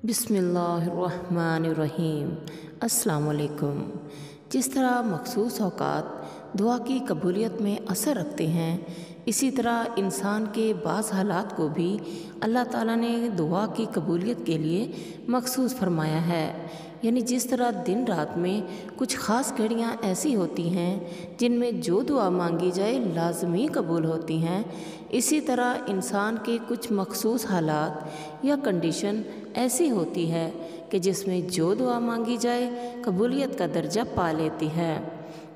بسم اللہ الرحمن الرحیم۔ السلام علیکم۔ جس طرح مخصوص اوقات دعا کی قبولیت میں اثر رکھتے ہیں، اسی طرح انسان کے بعض حالات کو بھی اللہ تعالیٰ نے دعا کی قبولیت کے لیے مخصوص فرمایا ہے۔ یعنی جس طرح دن رات میں کچھ خاص گھڑیاں ایسی ہوتی ہیں جن میں جو دعا مانگی جائے لازمی قبول ہوتی ہیں، اسی طرح انسان کے کچھ مخصوص حالات یا کنڈیشن ایسی ہوتی ہے کہ جس میں جو دعا مانگی جائے قبولیت کا درجہ پا لیتی ہے،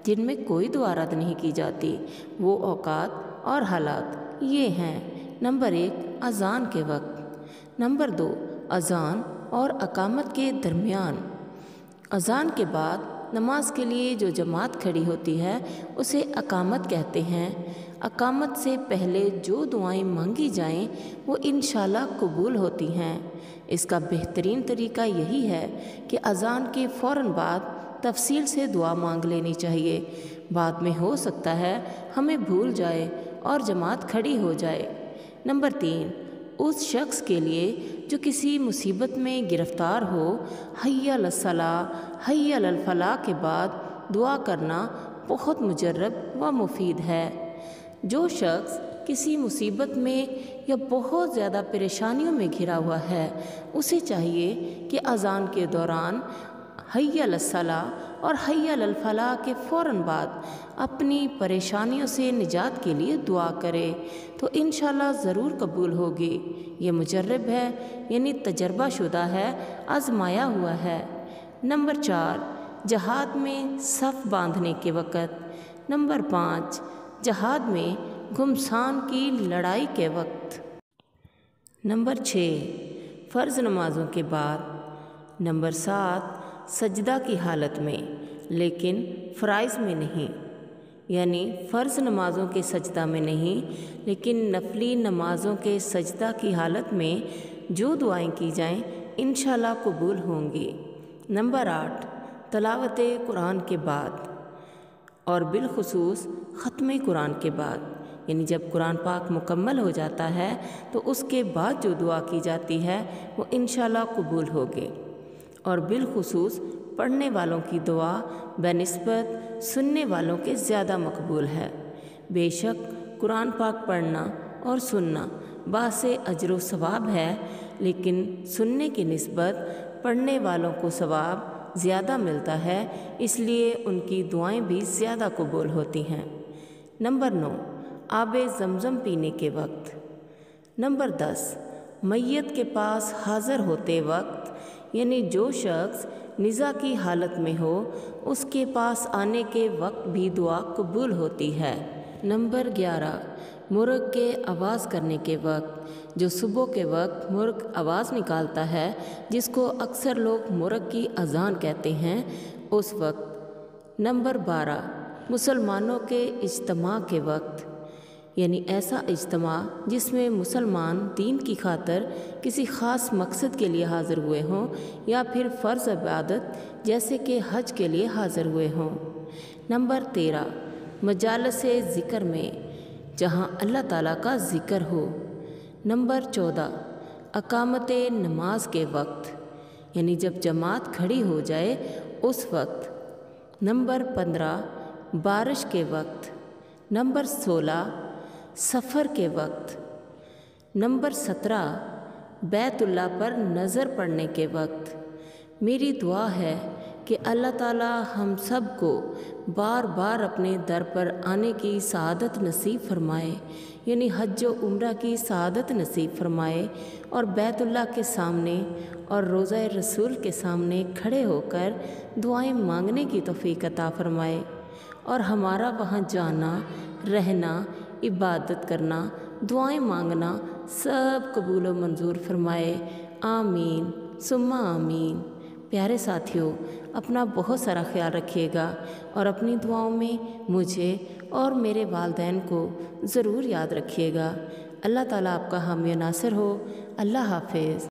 جن میں کوئی دعا رد نہیں کی جاتی۔ وہ اوقات اور حالات یہ ہیں: نمبر 1، اذان کے وقت۔ نمبر 2، اذان اور اقامت کے درمیان۔ اذان کے بعد نماز کے لیے جو جماعت کھڑی ہوتی ہے اسے اقامت کہتے ہیں۔ اقامت سے پہلے جو دعائیں مانگی جائیں وہ انشاءاللہ قبول ہوتی ہیں۔ اس کا بہترین طریقہ یہی ہے کہ اذان کے فوراً بعد تفصیل سے دعا مانگ لینی چاہیے۔ بعد میں ہو سکتا ہے ہمیں بھول جائے اور جماعت کھڑی ہو جائے۔ نمبر 3، اس شخص کے لیے جو کسی مصیبت میں گرفتار ہو، حی علی الصلاۃ، حی علی الفلاح کے بعد دعا کرنا بہت مجرب و مفید ہے۔ جو شخص کسی مصیبت میں یا بہت زیادہ پریشانیوں میں گھرا ہوا ہے، اسے چاہیے کہ اذان کے دوران حی علی الصلاۃ اور حی علی الفلاح کے فوراً بعد اپنی پریشانیوں سے نجات کے لیے دعا کرے تو انشاءاللہ ضرور قبول ہوگی۔ یہ مجرب ہے، یعنی تجربہ شدہ ہے، آزمایا ہوا ہے۔ نمبر 4، جہاد میں صف باندھنے کے وقت۔ نمبر 5، جہاد میں گھمسان کی لڑائی کے وقت۔ نمبر 6، فرض نمازوں کے بعد۔ نمبر 7، سجدہ کی حالت میں لیکن فرائض میں نہیں، یعنی فرض نمازوں کے سجدہ میں نہیں لیکن نفلی نمازوں کے سجدہ کی حالت میں جو دعائیں کی جائیں انشاءاللہ قبول ہوں گی۔ نمبر 8، تلاوت قرآن کے بعد اور بالخصوص ختم قرآن کے بعد، یعنی جب قرآن پاک مکمل ہو جاتا ہے تو اس کے بعد جو دعا کی جاتی ہے وہ انشاءاللہ قبول ہوگی۔ اور بالخصوص پڑھنے والوں کی دعا بنسبت سننے والوں کے زیادہ مقبول ہے۔ بے شک قرآن پاک پڑھنا اور سننا باعث اجر و ثواب ہے، لیکن سننے کی نسبت پڑھنے والوں کو ثواب زیادہ ملتا ہے، اس لیے ان کی دعائیں بھی زیادہ قبول ہوتی ہیں۔ نمبر 9، آب زمزم پینے کے وقت۔ نمبر 10، میت کے پاس حاضر ہوتے وقت، یعنی جو شخص نزا کی حالت میں ہو اس کے پاس آنے کے وقت بھی دعا قبول ہوتی ہے۔ نمبر 11، مرغ کے آواز کرنے کے وقت۔ جو صبح کے وقت مرغ آواز نکالتا ہے، جس کو اکثر لوگ مرغ کی اذان کہتے ہیں، اس وقت۔ نمبر 12، مسلمانوں کے اجتماع کے وقت، یعنی ایسا اجتماع جس میں مسلمان دین کی خاطر کسی خاص مقصد کے لیے حاضر ہوئے ہوں یا پھر فرض عبادت جیسے کہ حج کے لیے حاضر ہوئے ہوں۔ نمبر 13، مجالس ذکر میں، جہاں اللہ تعالیٰ کا ذکر ہو۔ نمبر 14، اقامت نماز کے وقت، یعنی جب جماعت کھڑی ہو جائے اس وقت۔ نمبر 15، بارش کے وقت۔ نمبر 16، سفر کے وقت۔ نمبر 17، بیت اللہ پر نظر پڑنے کے وقت۔ میری دعا ہے کہ اللہ تعالی ہم سب کو بار بار اپنے در پر آنے کی سعادت نصیب فرمائے، یعنی حج و عمرہ کی سعادت نصیب فرمائے، اور بیت اللہ کے سامنے اور روضہ رسول کے سامنے کھڑے ہو کر دعائیں مانگنے کی توفیق عطا فرمائے، اور ہمارا وہاں جانا، رہنا، عبادت کرنا، دعائیں مانگنا سب قبول و منظور فرمائے۔ آمین ثم آمین۔ پیارے ساتھیوں، اپنا بہت سارا خیال رکھیے گا اور اپنی دعاؤں میں مجھے اور میرے والدین کو ضرور یاد رکھیے گا۔ اللہ تعالیٰ آپ کا حامی و ناصر ہو۔ اللہ حافظ۔